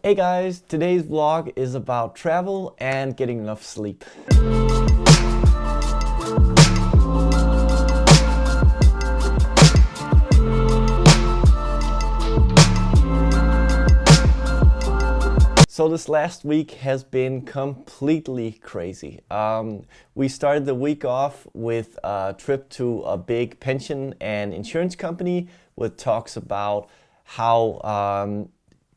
Hey guys, today's vlog is about travel and getting enough sleep. So this last week has been completely crazy. We started the week off with a trip to a big pension and insurance company with talks about how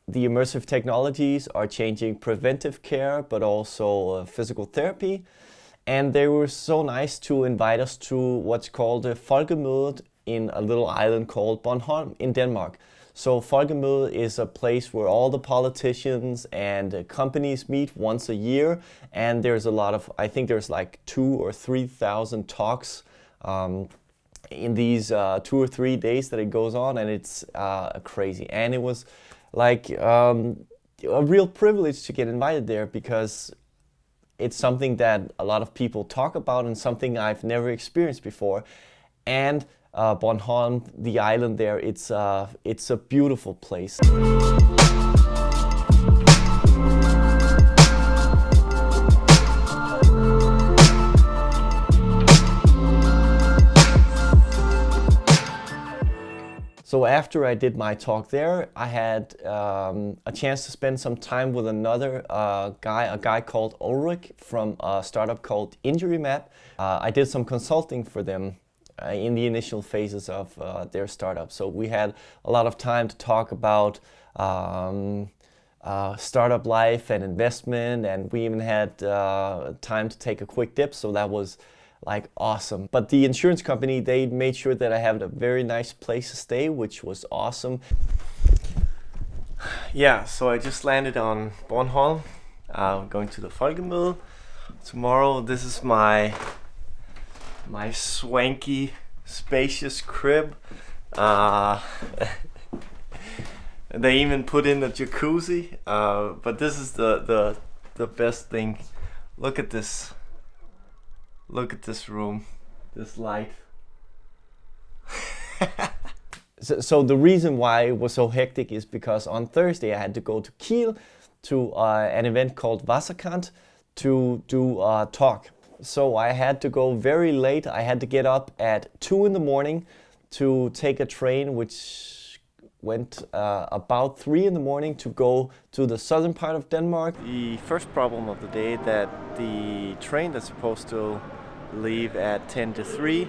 the immersive technologies are changing preventive care, but also physical therapy. And they were so nice to invite us to what's called a Folkemødet in a little island called Bornholm in Denmark. So Folkemødet is a place where all the politicians and companies meet once a year, and there's a lot of, I think there's like 2,000 or 3,000 talks in these 2 or 3 days that it goes on, and it's crazy. And it was like a real privilege to get invited there because it's something that a lot of people talk about and something I've never experienced before. And Bornholm, the island there, it's a beautiful place. So after I did my talk there, I had a chance to spend some time with another a guy called Ulrich from a startup called Injury Map. I did some consulting for them in the initial phases of their startup. So we had a lot of time to talk about startup life and investment, and we even had time to take a quick dip, so that was like awesome. But the insurance company, they made sure that I had a very nice place to stay, which was awesome. Yeah, so I just landed on Bornholm, going to the Folkemødet tomorrow. This is my swanky, spacious crib. They even put in a jacuzzi, but this is the best thing. Look at this. Look at this room, this light. So the reason why it was so hectic is because on Thursday I had to go to Kiel to an event called VasaCunt to do a talk. So I had to go very late. I had to get up at 2 in the morning to take a train which went about 3 in the morning to go to the southern part of Denmark. The first problem of the day, that the train that's supposed to leave at 10 to 3,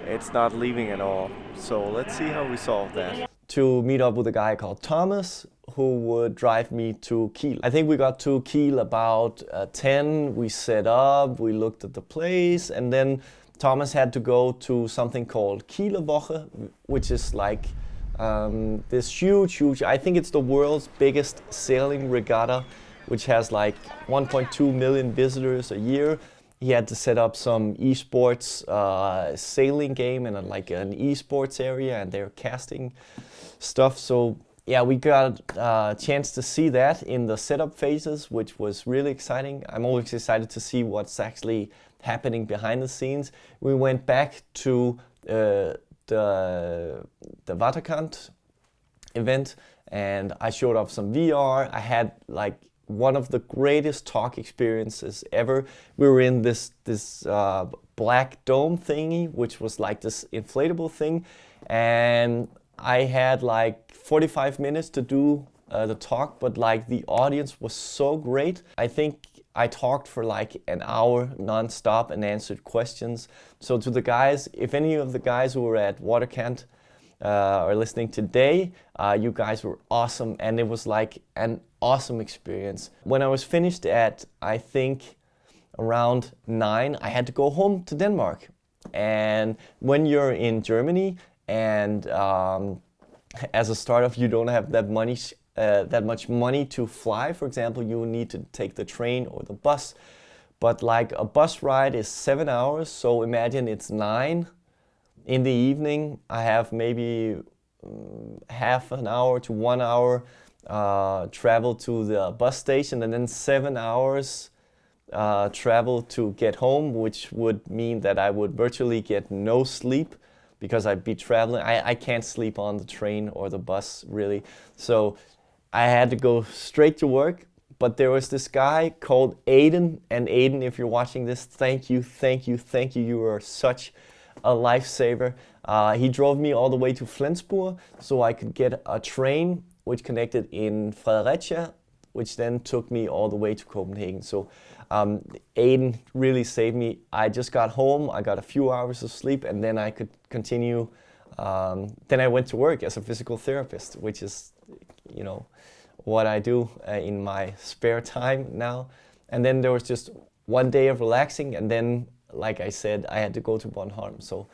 it's not leaving at all. So let's see how we solve that. To meet up with a guy called Thomas, who would drive me to Kiel. I think we got to Kiel about 10. We set up, we looked at the place, and then Thomas had to go to something called Kielerwoche, which is like this huge, I think it's the world's biggest sailing regatta, which has like 1.2 million visitors a year. He had to set up some esports sailing game and like an esports area, and they're casting stuff. So yeah, we got a chance to see that in the setup phases, which was really exciting. I'm always excited to see what's actually happening behind the scenes. We went back to the VasaCunt event, and I showed off some VR. I had like one of the greatest talk experiences ever. We were in this black dome thingy, which was like this inflatable thing, and I had like 45 minutes to do the talk, but like the audience was so great. I think I talked for like an hour non-stop and answered questions. So to the guys, if any of the guys who were at Vatican are listening today, you guys were awesome, and it was like an awesome experience. When I was finished at, I think, around 9, I had to go home to Denmark. And when you're in Germany and as a startup, you don't have that much money to fly. For example, you need to take the train or the bus. But like a bus ride is 7 hours, so imagine it's 9 in the evening. I have maybe half an hour to 1 hour travel to the bus station, and then 7 hours travel to get home, which would mean that I would virtually get no sleep because I'd be traveling. I can't sleep on the train or the bus really. So I had to go straight to work. But there was this guy called Aiden, and Aiden, if you're watching this, thank you, thank you, thank you. You are such a lifesaver. He drove me all the way to Flensburg so I could get a train which connected in Fredericia, which then took me all the way to Copenhagen. So Aiden really saved me. I just got home, I got a few hours of sleep, and then I could continue. Then I went to work as a physical therapist, which is, you know, what I do in my spare time now. And then there was just one day of relaxing, and then, like I said, I had to go to Bornholm. So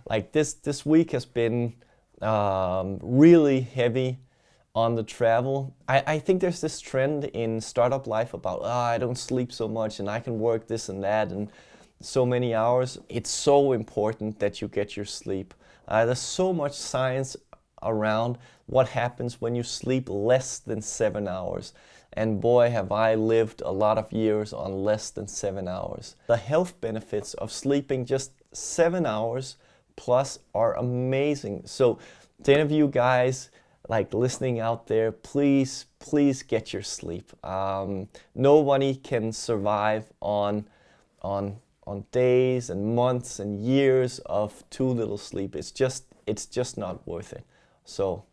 like this week has been really heavy on the travel. I think there's this trend in startup life about, I don't sleep so much and I can work this and that and so many hours. It's so important that you get your sleep. There's so much science around what happens when you sleep less than 7 hours. And boy, have I lived a lot of years on less than 7 hours. The health benefits of sleeping just 7 hours plus are amazing. So to any of you guys like listening out there, please get your sleep. Nobody can survive on days and months and years of too little sleep. It's just not worth it. So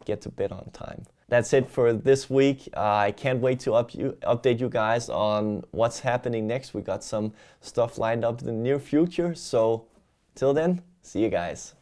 get to bed on time. That's it for this week. I can't wait to update you guys on what's happening next. We got some stuff lined up in the near future. So till then, see you guys.